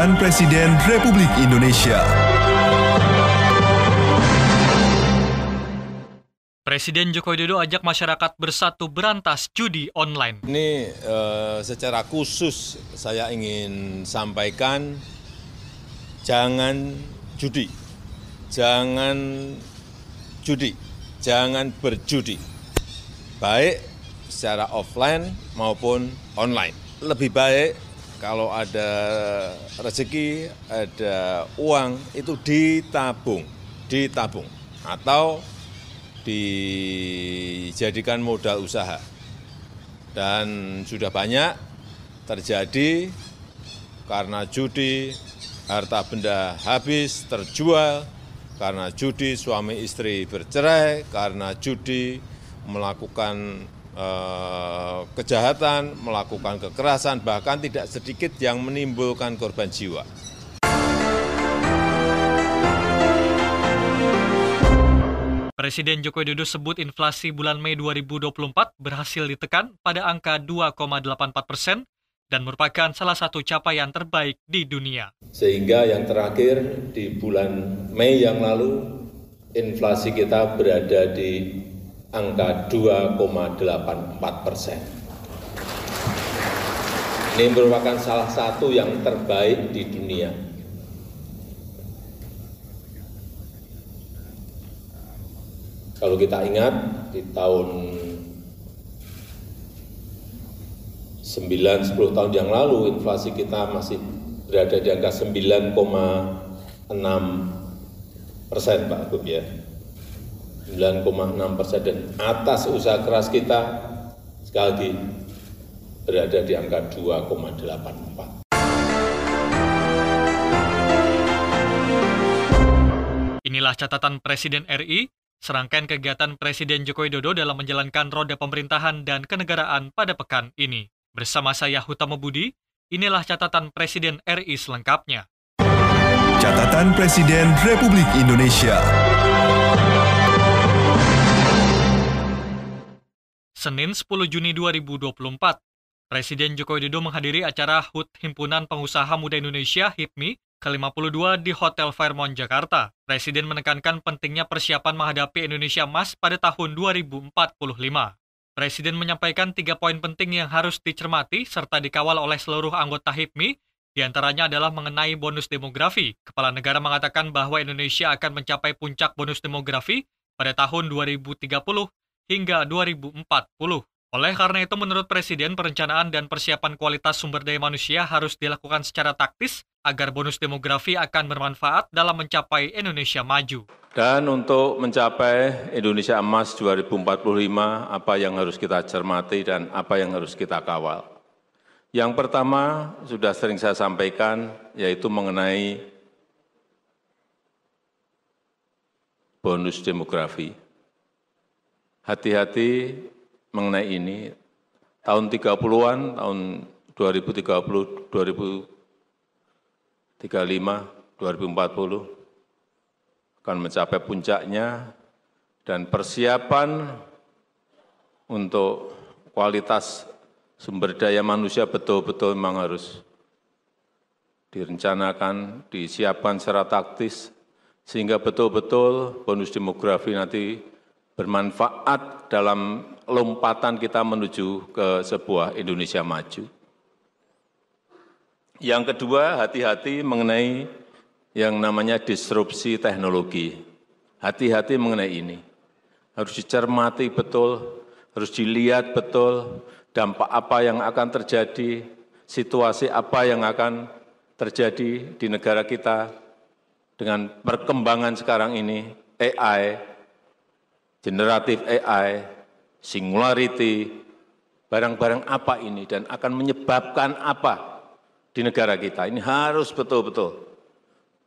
Catatan Presiden Republik Indonesia. Presiden Joko Widodo ajak masyarakat bersatu berantas judi online. Ini secara khusus saya ingin sampaikan, jangan judi, jangan berjudi, baik secara offline maupun online. Lebih baik kalau ada rezeki, ada uang, itu ditabung atau dijadikan modal usaha. Dan sudah banyak terjadi karena judi, harta benda habis, terjual, karena judi suami istri bercerai, karena judi melakukan kejahatan, melakukan kekerasan, bahkan tidak sedikit yang menimbulkan korban jiwa. Presiden Joko Widodo sebut inflasi bulan Mei 2024 berhasil ditekan pada angka 2,84% dan merupakan salah satu capaian terbaik di dunia. Sehingga yang terakhir di bulan Mei yang lalu, inflasi kita berada di angka 2,84%. Ini merupakan salah satu yang terbaik di dunia. Kalau kita ingat, di tahun 9-10 tahun yang lalu, inflasi kita masih berada di angka 9,6%, Pak Gub, ya. 9,6%, dan atas usaha keras kita, sekali lagi, berada di angka 2,84%. Inilah catatan Presiden RI, serangkaian kegiatan Presiden Joko Widodo dalam menjalankan roda pemerintahan dan kenegaraan pada pekan ini. Bersama saya Hutama Budi, inilah catatan Presiden RI selengkapnya. Catatan Presiden Republik Indonesia. Senin 10 Juni 2024, Presiden Joko Widodo menghadiri acara HUT Himpunan Pengusaha Muda Indonesia (HIPMI) ke-52 di Hotel Fairmont, Jakarta. Presiden menekankan pentingnya persiapan menghadapi Indonesia Emas pada tahun 2045. Presiden menyampaikan 3 poin penting yang harus dicermati serta dikawal oleh seluruh anggota HIPMI, diantaranya adalah mengenai bonus demografi. Kepala negara mengatakan bahwa Indonesia akan mencapai puncak bonus demografi pada tahun 2030 hingga 2040. Oleh karena itu, menurut Presiden, perencanaan dan persiapan kualitas sumber daya manusia harus dilakukan secara taktis agar bonus demografi akan bermanfaat dalam mencapai Indonesia maju. Dan untuk mencapai Indonesia Emas 2045, apa yang harus kita cermati dan apa yang harus kita kawal? Yang pertama, sudah sering saya sampaikan, yaitu mengenai bonus demografi. Hati-hati mengenai ini, tahun 30-an, tahun 2030, 2035, 2040 akan mencapai puncaknya, dan persiapan untuk kualitas sumber daya manusia betul-betul memang harus direncanakan, disiapkan secara taktis, sehingga betul-betul bonus demografi nanti bermanfaat dalam lompatan kita menuju ke sebuah Indonesia maju. Yang kedua, hati-hati mengenai yang namanya disrupsi teknologi. Hati-hati mengenai ini. Harus dicermati betul, harus dilihat betul dampak apa yang akan terjadi, situasi apa yang akan terjadi di negara kita dengan perkembangan sekarang ini, AI, generatif AI, singularity, barang-barang apa ini dan akan menyebabkan apa di negara kita. Ini harus betul-betul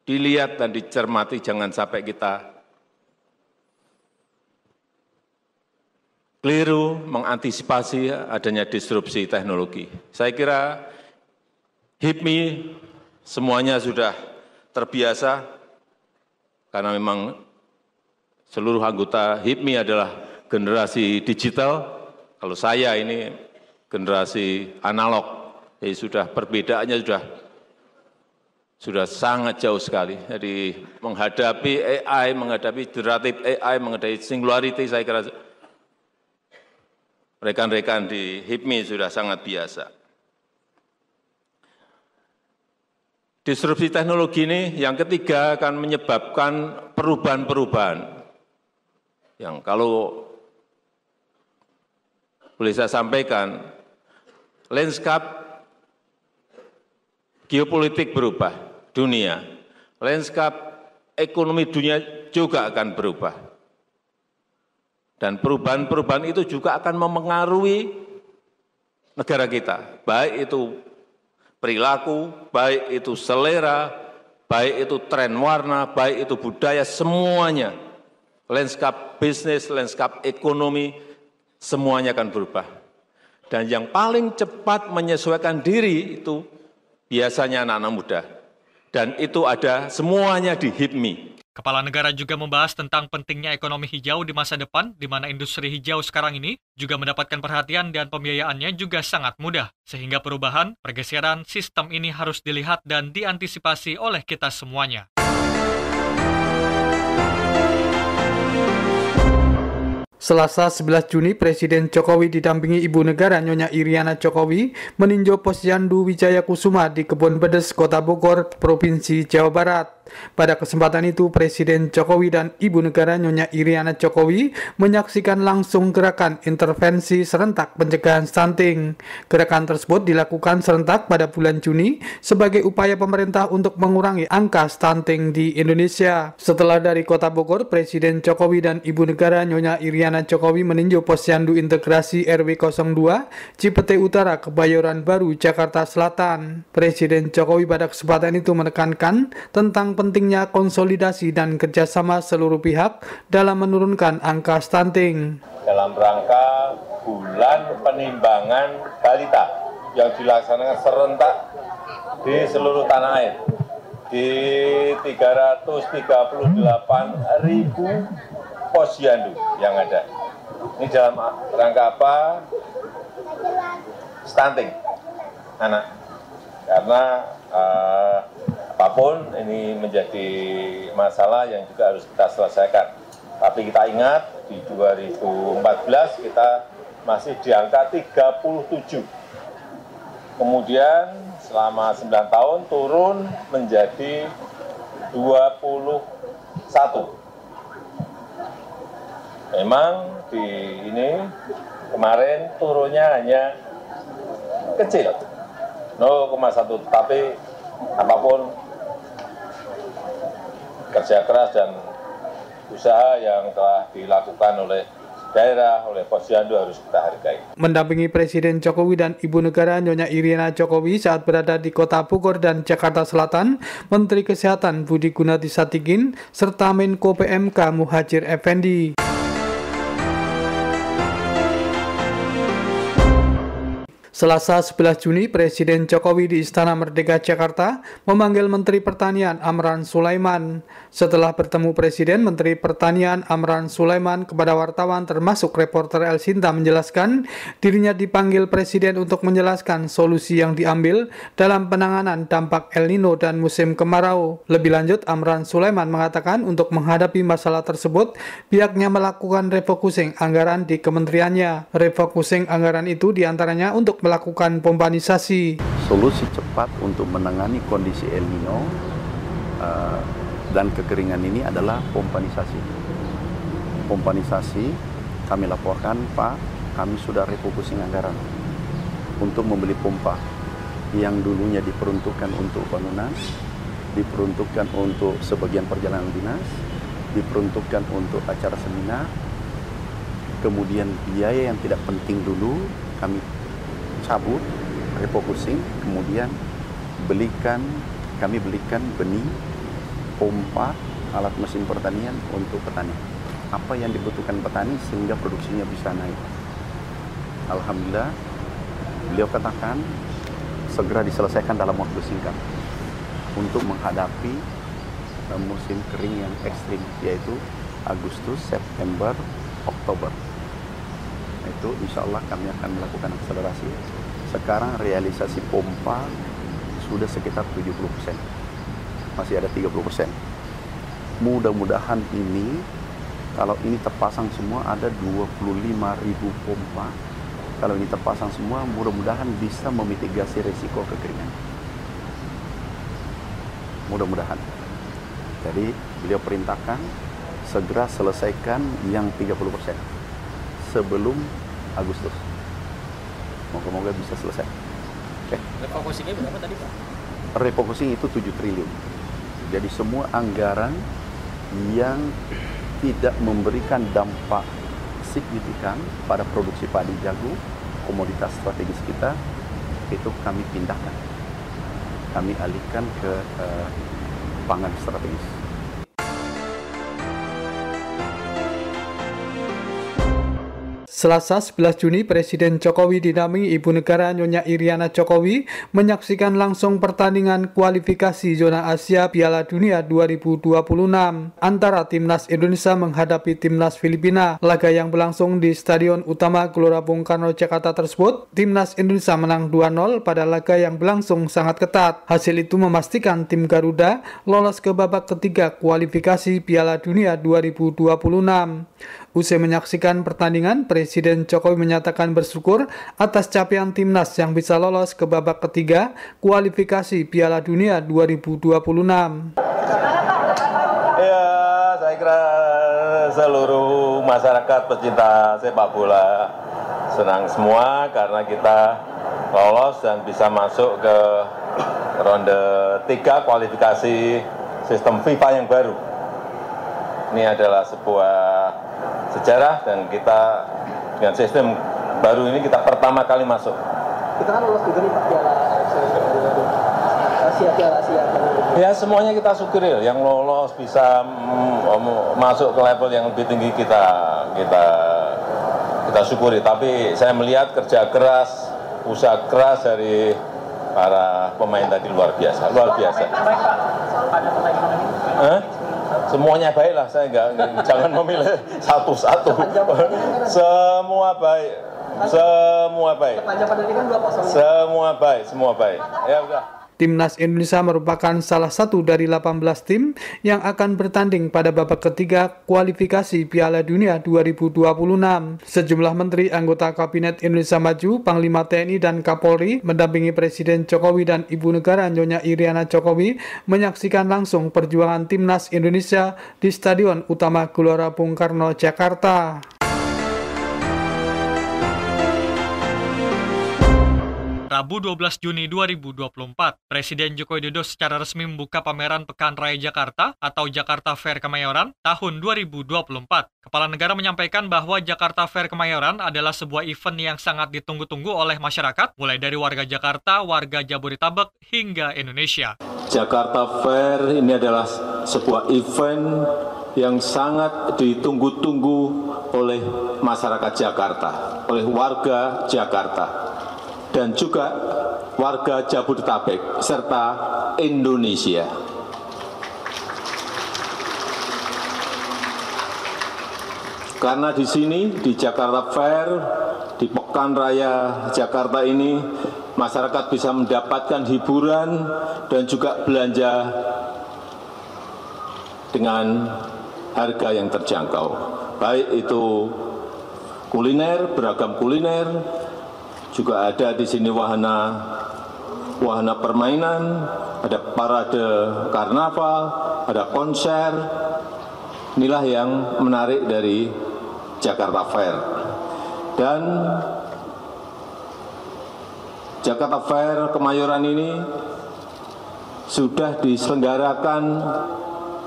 dilihat dan dicermati, jangan sampai kita keliru mengantisipasi adanya disrupsi teknologi. Saya kira HIPMI semuanya sudah terbiasa karena memang seluruh anggota HIPMI adalah generasi digital. Kalau saya ini generasi analog, jadi sudah perbedaannya sudah sudah sangat jauh sekali. Jadi menghadapi AI, menghadapi generatif AI, menghadapi singularity, saya kira rekan-rekan di HIPMI sudah sangat biasa. Disrupsi teknologi ini yang ketiga akan menyebabkan perubahan-perubahan yang kalau boleh saya sampaikan, lanskap geopolitik berubah, dunia, lanskap ekonomi dunia juga akan berubah. Dan perubahan-perubahan itu juga akan memengaruhi negara kita, baik itu perilaku, baik itu selera, baik itu tren warna, baik itu budaya, semuanya. Lanskap bisnis, lanskap ekonomi, semuanya akan berubah. Dan yang paling cepat menyesuaikan diri itu biasanya anak-anak muda. Dan itu ada semuanya di HIPMI. Kepala negara juga membahas tentang pentingnya ekonomi hijau di masa depan, di mana industri hijau sekarang ini juga mendapatkan perhatian dan pembiayaannya juga sangat mudah. Sehingga perubahan, pergeseran sistem ini harus dilihat dan diantisipasi oleh kita semuanya. Selasa 11 Juni, Presiden Jokowi didampingi Ibu Negara Nyonya Iriana Jokowi meninjau Posyandu Wijaya Kusuma di Kebon Bedes, Kota Bogor, Provinsi Jawa Barat. Pada kesempatan itu, Presiden Jokowi dan Ibu Negara Nyonya Iriana Jokowi menyaksikan langsung gerakan intervensi serentak pencegahan stunting. Gerakan tersebut dilakukan serentak pada bulan Juni sebagai upaya pemerintah untuk mengurangi angka stunting di Indonesia. Setelah dari Kota Bogor, Presiden Jokowi dan Ibu Negara Nyonya Iriana Jokowi meninjau Posyandu Integrasi RW 02, Cipete Utara, Kebayoran Baru, Jakarta Selatan. Presiden Jokowi pada kesempatan itu menekankan tentang pentingnya konsolidasi dan kerjasama seluruh pihak dalam menurunkan angka stunting. Dalam rangka bulan penimbangan balita yang dilaksanakan serentak di seluruh tanah air, di 338.000 posyandu yang ada. Ini dalam rangka apa? Stunting anak. Karena apapun ini menjadi masalah yang juga harus kita selesaikan. Tapi kita ingat di 2014 kita masih di angka 37. Kemudian selama 9 tahun turun menjadi 21. Memang di ini kemarin turunnya hanya kecil, 0,1, tapi apapun kerja keras dan usaha yang telah dilakukan oleh daerah, oleh posyandu harus kita hargai. Mendampingi Presiden Jokowi dan Ibu Negara Nyonya Iriana Jokowi saat berada di Kota Bogor dan Jakarta Selatan, Menteri Kesehatan Budi Gunadi Sadikin, serta Menko PMK Muhadjir Effendi. Selasa 11 Juni, Presiden Jokowi di Istana Merdeka Jakarta memanggil Menteri Pertanian Amran Sulaiman. Setelah bertemu Presiden, Menteri Pertanian Amran Sulaiman kepada wartawan termasuk reporter El Sinta menjelaskan dirinya dipanggil Presiden untuk menjelaskan solusi yang diambil dalam penanganan dampak El Nino dan musim kemarau. Lebih lanjut, Amran Sulaiman mengatakan untuk menghadapi masalah tersebut, pihaknya melakukan refocusing anggaran di kementeriannya. Refocusing anggaran itu diantaranya untuk melakukan pompanisasi. Solusi cepat untuk menangani kondisi El Nino dan kekeringan ini adalah pompanisasi. Pompanisasi, kami laporkan, Pak, kami sudah refocusing anggaran untuk membeli pompa yang dulunya diperuntukkan untuk bangunan, diperuntukkan untuk sebagian perjalanan dinas, diperuntukkan untuk acara seminar, kemudian biaya yang tidak penting dulu kami cabut, refocusing, kemudian kami belikan benih, pompa, alat mesin pertanian untuk petani. Apa yang dibutuhkan petani sehingga produksinya bisa naik. Alhamdulillah, beliau katakan segera diselesaikan dalam waktu singkat untuk menghadapi musim kering yang ekstrim, yaitu Agustus, September, Oktober. Itu insya Allah kami akan melakukan akselerasi. Sekarang realisasi pompa sudah sekitar 70%. masih ada 30%. Mudah-mudahan ini, kalau ini terpasang semua ada 25.000 pompa. Kalau ini terpasang semua, mudah-mudahan bisa memitigasi risiko kekeringan. Mudah-mudahan. Jadi beliau perintahkan segera selesaikan yang 30% sebelum Agustus. Moga-moga bisa selesai. Oke. Refocusingnya berapa tadi, Pak? Refocusing itu 7 triliun. Jadi semua anggaran yang tidak memberikan dampak signifikan pada produksi padi jagung, komoditas strategis kita, itu kami pindahkan. Kami alihkan ke pangan strategis. Selasa 11 Juni, Presiden Jokowi didampingi Ibu Negara Nyonya Iriana Jokowi menyaksikan langsung pertandingan kualifikasi zona Asia Piala Dunia 2026 antara Timnas Indonesia menghadapi Timnas Filipina. Laga yang berlangsung di Stadion Utama Gelora Bung Karno, Jakarta tersebut, Timnas Indonesia menang 2-0 pada laga yang berlangsung sangat ketat. Hasil itu memastikan tim Garuda lolos ke babak ketiga kualifikasi Piala Dunia 2026. Usai menyaksikan pertandingan, Presiden Jokowi menyatakan bersyukur atas capaian timnas yang bisa lolos ke babak ketiga kualifikasi Piala Dunia 2026. Ya, saya kira seluruh masyarakat pecinta sepak bola senang semua karena kita lolos dan bisa masuk ke ronde 3 kualifikasi sistem FIFA yang baru. Ini adalah sebuah sejarah dan kita dengan sistem baru ini kita pertama kali masuk. Kita kan lolos juga nih Pak Piala Asia. Ya semuanya kita syukuri, yang lolos bisa masuk ke level yang lebih tinggi kita syukuri. Tapi saya melihat kerja keras, usaha keras dari para pemain tadi luar biasa. Semuanya baik lah, saya jangan memilih satu-satu. Semua baik. Semua baik. Ya udah. Timnas Indonesia merupakan salah satu dari 18 tim yang akan bertanding pada babak ketiga kualifikasi Piala Dunia 2026. Sejumlah menteri anggota Kabinet Indonesia Maju, Panglima TNI dan Kapolri mendampingi Presiden Jokowi dan Ibu Negara Nyonya Iriana Jokowi menyaksikan langsung perjuangan Timnas Indonesia di Stadion Utama Gelora Bung Karno, Jakarta. Rabu 12 Juni 2024, Presiden Joko Widodo secara resmi membuka pameran Pekan Raya Jakarta atau Jakarta Fair Kemayoran tahun 2024. Kepala negara menyampaikan bahwa Jakarta Fair Kemayoran adalah sebuah event yang sangat ditunggu-tunggu oleh masyarakat, mulai dari warga Jakarta, warga Jabodetabek, hingga Indonesia. Jakarta Fair ini adalah sebuah event yang sangat ditunggu-tunggu oleh masyarakat Jakarta, oleh warga Jakarta, dan juga warga Jabodetabek serta Indonesia. Karena di sini di Jakarta Fair, di Pekan Raya Jakarta ini, masyarakat bisa mendapatkan hiburan dan juga belanja dengan harga yang terjangkau. Baik itu kuliner, beragam kuliner, juga ada di sini wahana permainan, ada parade karnaval, ada konser. Inilah yang menarik dari Jakarta Fair. Dan Jakarta Fair Kemayoran ini sudah diselenggarakan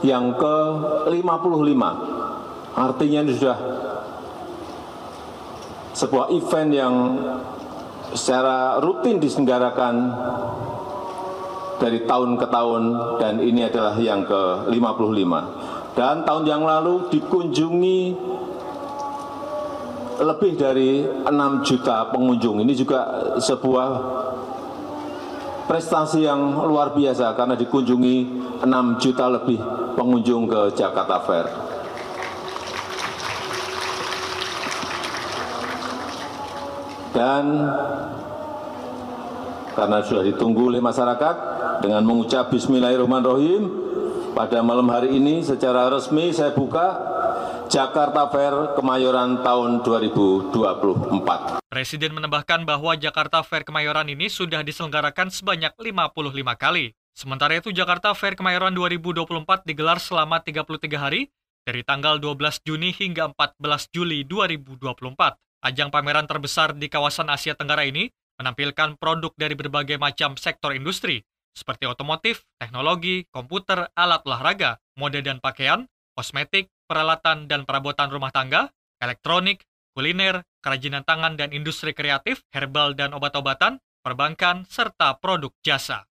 yang ke-55. Artinya ini sudah sebuah event yang secara rutin diselenggarakan dari tahun ke tahun, dan ini adalah yang ke-55. Dan tahun yang lalu dikunjungi lebih dari 6 juta pengunjung. Ini juga sebuah prestasi yang luar biasa karena dikunjungi 6 juta lebih pengunjung ke Jakarta Fair. Dan karena sudah ditunggu oleh masyarakat, dengan mengucap Bismillahirrahmanirrahim, pada malam hari ini secara resmi saya buka Jakarta Fair Kemayoran tahun 2024. Presiden menambahkan bahwa Jakarta Fair Kemayoran ini sudah diselenggarakan sebanyak 55 kali. Sementara itu Jakarta Fair Kemayoran 2024 digelar selama 33 hari dari tanggal 12 Juni hingga 14 Juli 2024. Ajang pameran terbesar di kawasan Asia Tenggara ini menampilkan produk dari berbagai macam sektor industri, seperti otomotif, teknologi, komputer, alat olahraga, mode dan pakaian, kosmetik, peralatan dan perabotan rumah tangga, elektronik, kuliner, kerajinan tangan dan industri kreatif, herbal dan obat-obatan, perbankan, serta produk jasa.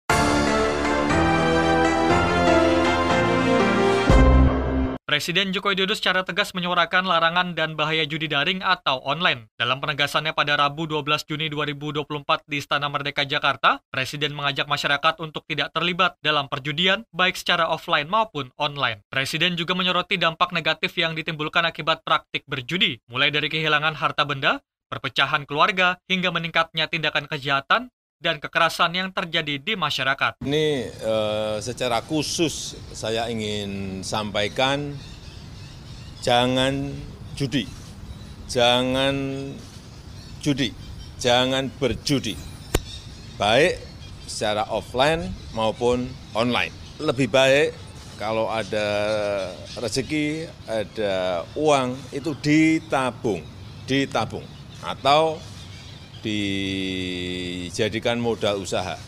Presiden Joko Widodo secara tegas menyuarakan larangan dan bahaya judi daring atau online. Dalam penegasannya pada Rabu 12 Juni 2024 di Istana Merdeka Jakarta, Presiden mengajak masyarakat untuk tidak terlibat dalam perjudian, baik secara offline maupun online. Presiden juga menyoroti dampak negatif yang ditimbulkan akibat praktik berjudi, mulai dari kehilangan harta benda, perpecahan keluarga, hingga meningkatnya tindakan kejahatan dan kekerasan yang terjadi di masyarakat. Ini secara khusus saya ingin sampaikan, jangan judi, jangan berjudi, baik secara offline maupun online. Lebih baik kalau ada rezeki, ada uang, itu ditabung atau dijadikan modal usaha.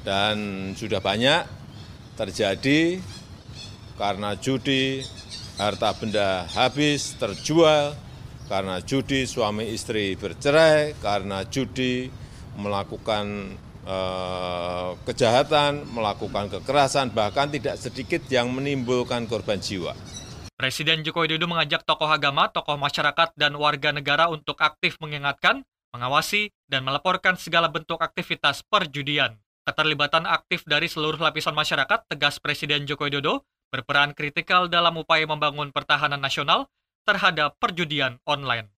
Dan sudah banyak terjadi karena judi, harta benda habis, terjual, karena judi suami istri bercerai, karena judi melakukan kejahatan, melakukan kekerasan, bahkan tidak sedikit yang menimbulkan korban jiwa. Presiden Joko Widodo mengajak tokoh agama, tokoh masyarakat, dan warga negara untuk aktif mengingatkan, mengawasi, dan melaporkan segala bentuk aktivitas perjudian. Keterlibatan aktif dari seluruh lapisan masyarakat, tegas Presiden Joko Widodo, berperan kritikal dalam upaya membangun pertahanan nasional terhadap perjudian online.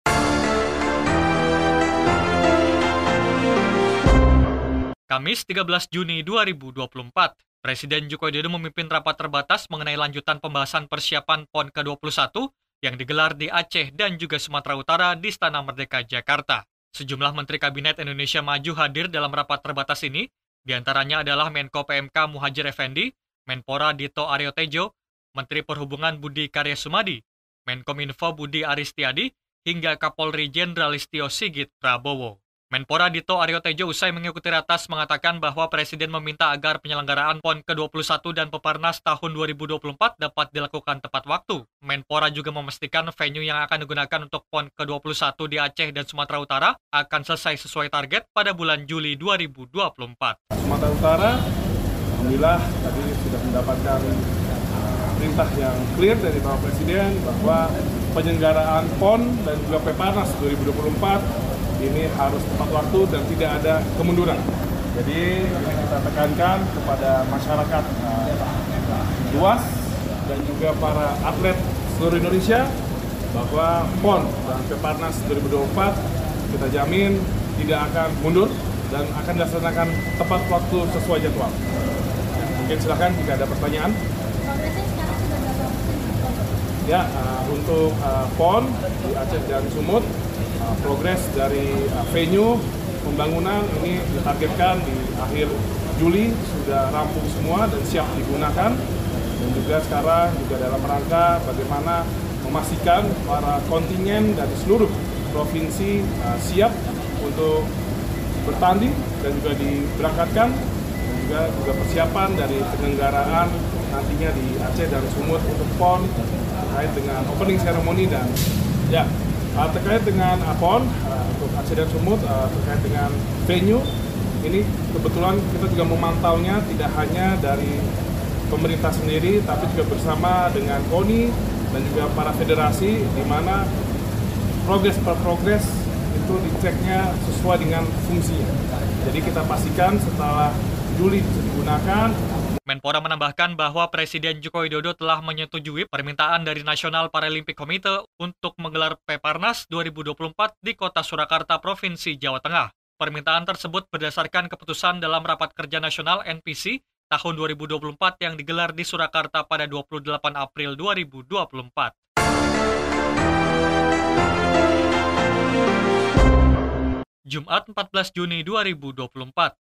Kamis 13 Juni 2024, Presiden Joko Widodo memimpin rapat terbatas mengenai lanjutan pembahasan persiapan PON ke-21 yang digelar di Aceh dan juga Sumatera Utara di Istana Merdeka Jakarta. Sejumlah Menteri Kabinet Indonesia Maju hadir dalam rapat terbatas ini, diantaranya adalah Menko PMK Muhadjir Effendi, Menpora Dito Aryo Tejo, Menteri Perhubungan Budi Karya Sumadi, Menkominfo Budi Aristiadi, hingga Kapolri Jenderal Listio Sigit Prabowo. Menpora Dito Aryo Tejo usai mengikuti ratas mengatakan bahwa Presiden meminta agar penyelenggaraan PON ke-21 dan Peparnas tahun 2024 dapat dilakukan tepat waktu. Menpora juga memastikan venue yang akan digunakan untuk PON ke-21 di Aceh dan Sumatera Utara akan selesai sesuai target pada bulan Juli 2024. Sumatera Utara, alhamdulillah tadi sudah mendapatkan perintah yang clear dari Bapak Presiden bahwa penyelenggaraan PON dan juga Peparnas 2024 ini harus tepat waktu dan tidak ada kemunduran. Jadi ini kita tekankan kepada masyarakat luas dan juga para atlet seluruh Indonesia bahwa PON dan Peparnas 2024 kita jamin tidak akan mundur dan akan dilaksanakan tepat waktu sesuai jadwal. Mungkin silakan jika ada pertanyaan. Ya, untuk PON di Aceh dan Sumut, progres dari venue pembangunan ini ditargetkan di akhir Juli sudah rampung semua dan siap digunakan. Dan juga sekarang juga dalam rangka bagaimana memastikan para kontingen dari seluruh provinsi siap untuk bertanding dan juga diberangkatkan, dan juga persiapan dari penyelenggaraan nantinya di Aceh dan Sumut untuk PON terkait dengan opening ceremony dan ya. Terkait dengan PON untuk Aceh dan Sumut, terkait dengan venue, ini kebetulan kita juga memantaunya tidak hanya dari pemerintah sendiri, tapi juga bersama dengan KONI dan juga para federasi, di mana progres per progres itu diceknya sesuai dengan fungsinya. Jadi kita pastikan setelah Juli bisa digunakan. Menpora menambahkan bahwa Presiden Joko Widodo telah menyetujui permintaan dari National Paralympic Committee untuk menggelar Peparnas 2024 di Kota Surakarta, Provinsi Jawa Tengah. Permintaan tersebut berdasarkan keputusan dalam Rapat Kerja Nasional NPC tahun 2024 yang digelar di Surakarta pada 28 April 2024. Jumat 14 Juni 2024,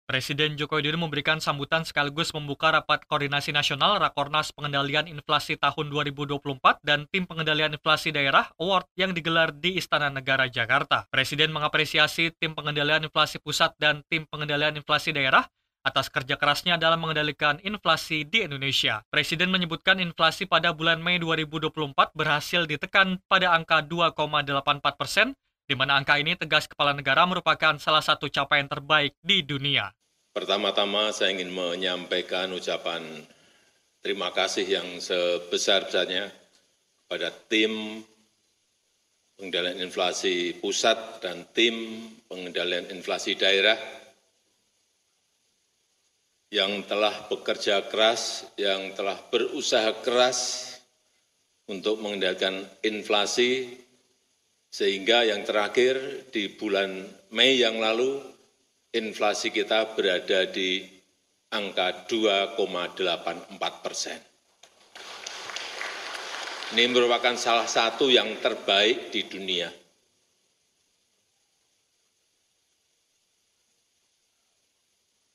Presiden Joko Widodo memberikan sambutan sekaligus membuka Rapat Koordinasi Nasional Rakornas Pengendalian Inflasi tahun 2024 dan Tim Pengendalian Inflasi Daerah Award yang digelar di Istana Negara Jakarta. Presiden mengapresiasi Tim Pengendalian Inflasi Pusat dan Tim Pengendalian Inflasi Daerah atas kerja kerasnya dalam mengendalikan inflasi di Indonesia. Presiden menyebutkan inflasi pada bulan Mei 2024 berhasil ditekan pada angka 2,84%, di mana angka ini tegas Kepala Negara merupakan salah satu capaian terbaik di dunia. Pertama-tama saya ingin menyampaikan ucapan terima kasih yang sebesar-besarnya pada tim pengendalian inflasi pusat dan tim pengendalian inflasi daerah yang telah bekerja keras, yang telah berusaha keras untuk mengendalikan inflasi, sehingga yang terakhir di bulan Mei yang lalu, inflasi kita berada di angka 2,84%. Ini merupakan salah satu yang terbaik di dunia.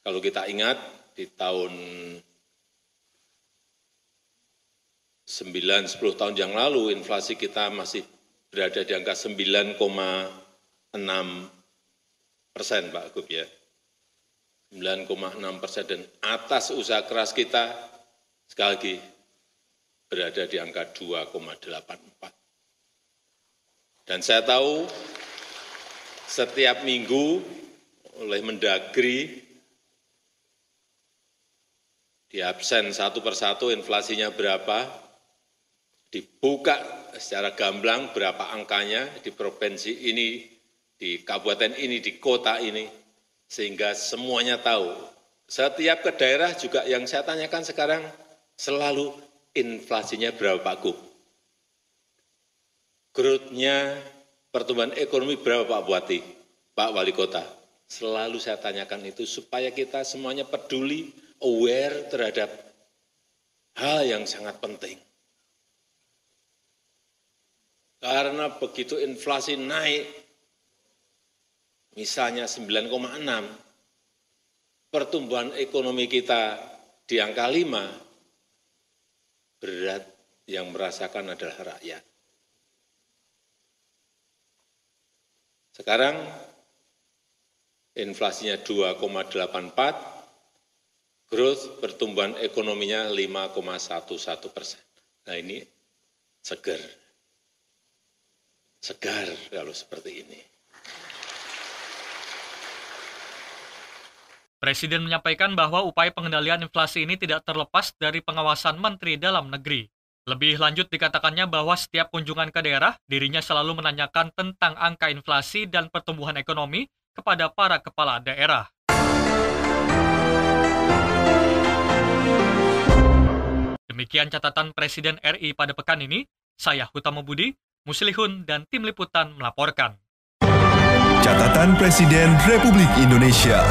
Kalau kita ingat, di tahun 9-10 tahun yang lalu, inflasi kita masih berada di angka 9,6%, Pak Gub ya. 9,6% dan atas usaha keras kita, sekali lagi, berada di angka 2,84. Dan saya tahu setiap minggu oleh Mendagri, di absen satu persatu inflasinya berapa, dibuka secara gamblang berapa angkanya di provinsi ini, di kabupaten ini, di kota ini, sehingga semuanya tahu. Setiap ke daerah juga yang saya tanyakan sekarang selalu inflasinya berapa Pak Gub? Growth-nya, pertumbuhan ekonomi berapa Pak Bupati, Pak Wali Kota? Selalu saya tanyakan itu supaya kita semuanya peduli, aware terhadap hal yang sangat penting. Karena begitu inflasi naik, misalnya 9,6, pertumbuhan ekonomi kita di angka 5, berat yang merasakan adalah rakyat. Sekarang inflasinya 2,84, growth pertumbuhan ekonominya 5,11%. Nah ini segar kalau seperti ini. Presiden menyampaikan bahwa upaya pengendalian inflasi ini tidak terlepas dari pengawasan Menteri Dalam Negeri. Lebih lanjut dikatakannya bahwa setiap kunjungan ke daerah, dirinya selalu menanyakan tentang angka inflasi dan pertumbuhan ekonomi kepada para kepala daerah. Demikian catatan Presiden RI pada pekan ini. Saya Hutama Budi, Muslihun dan tim liputan melaporkan. Catatan Presiden Republik Indonesia.